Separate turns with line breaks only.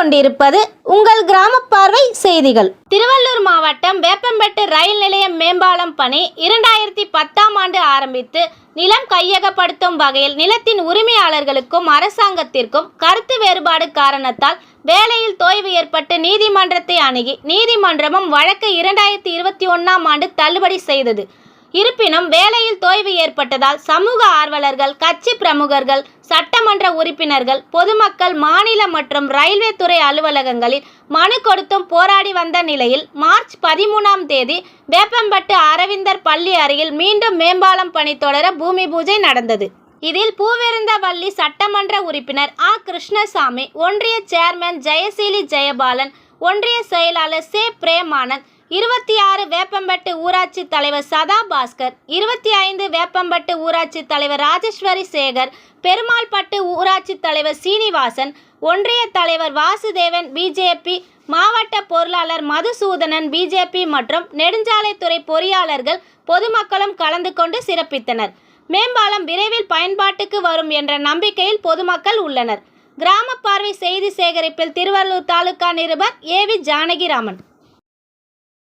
கொண்டிருப்பது உங்கள் கிராம பார்வை செய்திகள். திருவள்ளூர் மாவட்டம் வேப்பம்பட்டு ரயில் நிலைய மேம்பாலம் பணி 2010ஆம் ஆண்டு ஆரம்பித்து நிலம் கையகப்படுத்தும் வகையில் நிலத்தின் உரிமையாளர்களுக்கும் அரசாங்கத்திற்கும் கருத்து வேறுபாடு காரணத்தால் வேலையில் தொய்வு ஏற்பட்டு நீதிமன்றத்தை அணுகி நீதிமன்றமும் வழக்கை 2021ஆம் ஆண்டு தள்ளுபடி செய்தது. இருப்பினும் வேலையில் தொய்வு ஏற்பட்டதால் சமூக ஆர்வலர்கள், கட்சி பிரமுகர்கள், சட்டமன்ற உறுப்பினர்கள், பொதுமக்கள் மாநில மற்றும் ரயில்வே துறை அலுவலகங்களில் மனு கொடுத்தும் போராடி வந்த நிலையில் மார்ச் 13ஆம் தேதி வேப்பம்பட்டு அரவிந்தர் பள்ளி அருகில் மீண்டும் மேம்பாலம் பணி தொடர பூமி பூஜை நடந்தது. இதில் பூவிருந்தவல்லி சட்டமன்ற உறுப்பினர் ஆ. கிருஷ்ணசாமி, ஒன்றிய சேர்மன் ஜெயசீலி ஜெயபாலன், ஒன்றிய செயலாளர் சே. பிரேமானந்த், 26 வேப்பம்பட்டு ஊராட்சி தலைவர் சதா பாஸ்கர், 25 வேப்பம்பட்டு ஊராட்சி தலைவர் ராஜேஸ்வரி சேகர், பெருமாள்பட்டு ஊராட்சி தலைவர் சீனிவாசன், ஒன்றிய தலைவர் வாசுதேவன் பிஜேபி, மாவட்ட பொருளாளர் மதுசூதனன் பிஜேபி மற்றும் நெடுஞ்சாலைத்துறை பொறியாளர்கள், பொதுமக்களும் கலந்து கொண்டு சிறப்பித்தனர். மேம்பாலம் விரைவில் பயன்பாட்டுக்கு வரும் என்ற நம்பிக்கையில் பொதுமக்கள் உள்ளனர். கிராம பார்வை செய்தி சேகரிப்பில் திருவள்ளூர் தாலுகா நிருபர் ஏ. வி. ஜானகிராமன்.